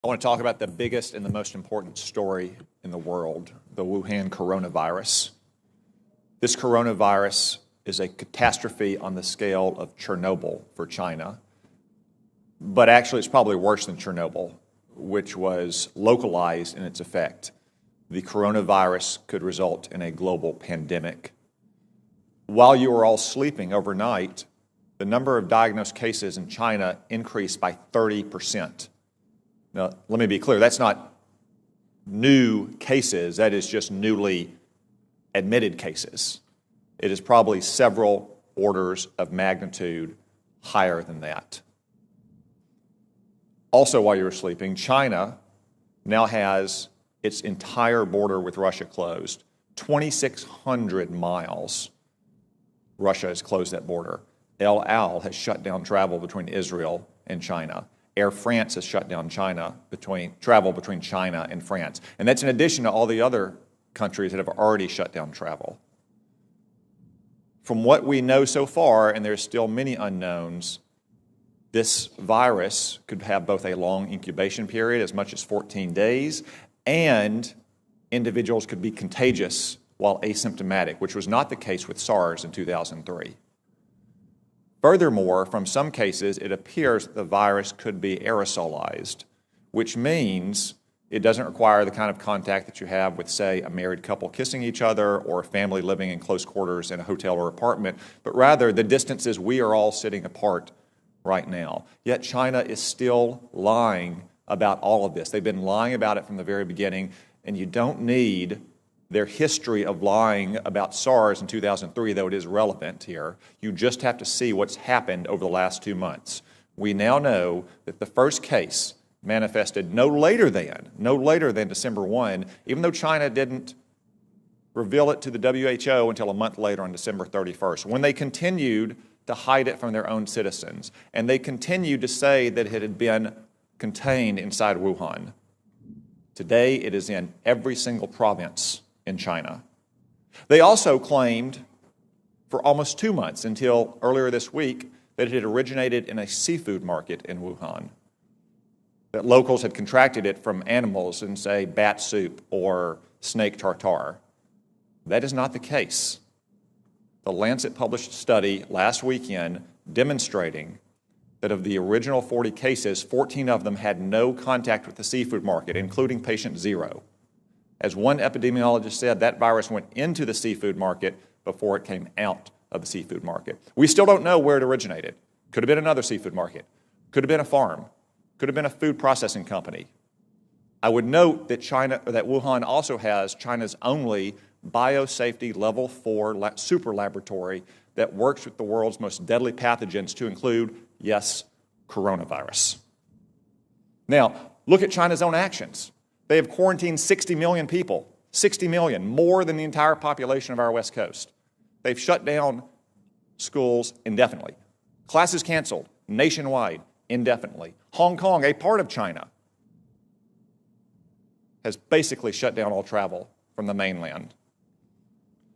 I want to talk about the biggest and the most important story in the world, the Wuhan coronavirus. This coronavirus is a catastrophe on the scale of Chernobyl for China, but actually it's probably worse than Chernobyl, which was localized in its effect. The coronavirus could result in a global pandemic. While you were all sleeping overnight, the number of diagnosed cases in China increased by 30%. Now, let me be clear, that's not new cases, that is just newly admitted cases. It is probably several orders of magnitude higher than that. Also, while you were sleeping, China now has its entire border with Russia closed. 2,600 miles, Russia has closed that border. El Al has shut down travel between Israel and China. Air France has shut down travel between China and France. And that's in addition to all the other countries that have already shut down travel. From what we know so far, and there's still many unknowns, this virus could have both a long incubation period, as much as 14 days, and individuals could be contagious while asymptomatic, which was not the case with SARS in 2003. Furthermore, from some cases, it appears that the virus could be aerosolized, which means it doesn't require the kind of contact that you have with, say, a married couple kissing each other or a family living in close quarters in a hotel or apartment, but rather the distances we are all sitting apart right now. Yet China is still lying about all of this. They've been lying about it from the very beginning, and you don't need their history of lying about SARS in 2003, though it is relevant here. You just have to see what's happened over the last 2 months. We now know that the first case manifested no later than December 1, even though China didn't reveal it to the WHO until a month later on December 31st, when they continued to hide it from their own citizens. And they continued to say that it had been contained inside Wuhan. Today, it is in every single province in China. They also claimed for almost 2 months, until earlier this week, that it had originated in a seafood market in Wuhan, that locals had contracted it from animals in, say, bat soup or snake tartare. That is not the case. The Lancet published a study last weekend demonstrating that of the original 40 cases, 14 of them had no contact with the seafood market, including patient 0. As one epidemiologist said, that virus went into the seafood market before it came out of the seafood market. We still don't know where it originated. Could have been another seafood market. Could have been a farm. Could have been a food processing company. I would note that Wuhan also has China's only biosafety level 4 super laboratory that works with the world's most deadly pathogens, to include, yes, coronavirus. Now, look at China's own actions. They have quarantined 60 million people, 60 million, more than the entire population of our West Coast. They've shut down schools indefinitely. Classes canceled nationwide indefinitely. Hong Kong, a part of China, has basically shut down all travel from the mainland.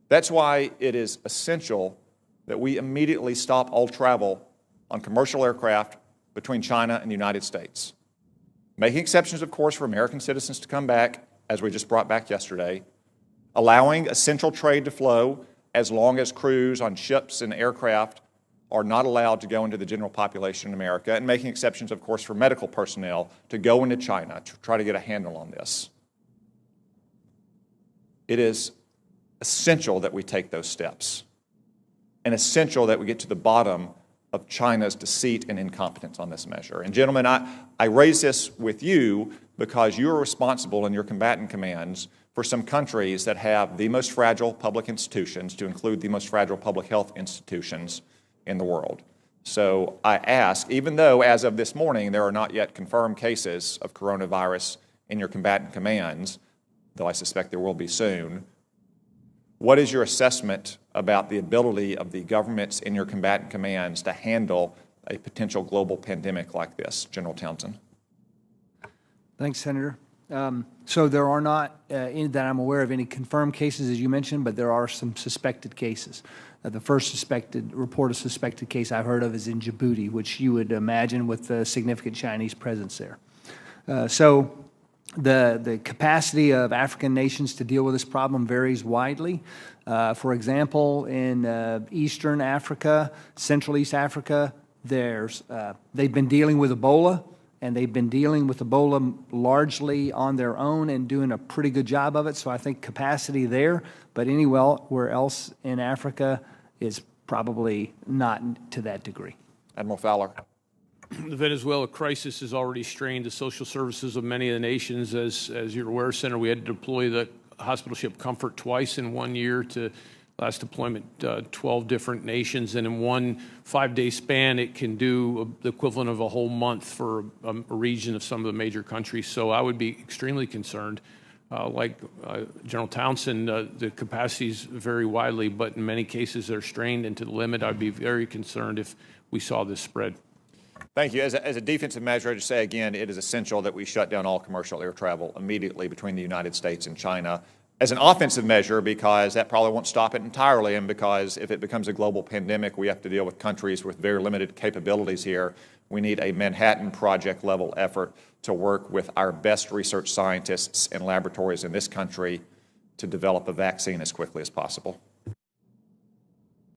That's why it is essential that we immediately stop all travel on commercial aircraft between China and the United States. Making exceptions, of course, for American citizens to come back, as we just brought back yesterday, allowing essential trade to flow as long as crews on ships and aircraft are not allowed to go into the general population in America, and making exceptions, of course, for medical personnel to go into China to try to get a handle on this. It is essential that we take those steps, and essential that we get to the bottom of China's deceit and incompetence on this measure. And gentlemen, I raise this with you because you are responsible in your combatant commands for some countries that have the most fragile public institutions, to include the most fragile public health institutions in the world. So I ask, even though as of this morning there are not yet confirmed cases of coronavirus in your combatant commands, though I suspect there will be soon, what is your assessment about the ability of the governments in your combatant commands to handle a potential global pandemic like this? General Townsend. Thanks, Senator. So there are not, that I'm aware of, any confirmed cases, as you mentioned, but there are some suspected cases. The first report of suspected case I've heard of is in Djibouti, which you would imagine with a significant Chinese presence there. So the capacity of African nations to deal with this problem varies widely. For example, in Eastern Africa, Central East Africa, they've been dealing with Ebola, and they've been dealing with Ebola largely on their own and doing a pretty good job of it. So I think capacity there, but anywhere else in Africa is probably not to that degree. Admiral Fowler. The Venezuela crisis has already strained the social services of many of the nations. As you're aware, Senator, we had to deploy the hospital ship Comfort twice in 1 year to last deployment 12 different nations. And in one 5-day span, it can do the equivalent of a whole month for a region of some of the major countries. So I would be extremely concerned. Like General Townsend, the capacities vary widely, but in many cases they're strained and to the limit. I'd be very concerned if we saw this spread. Thank you. As a defensive measure, I just say again, it is essential that we shut down all commercial air travel immediately between the United States and China. As an offensive measure, because that probably won't stop it entirely, and because if it becomes a global pandemic, we have to deal with countries with very limited capabilities here. We need a Manhattan Project level effort to work with our best research scientists and laboratories in this country to develop a vaccine as quickly as possible.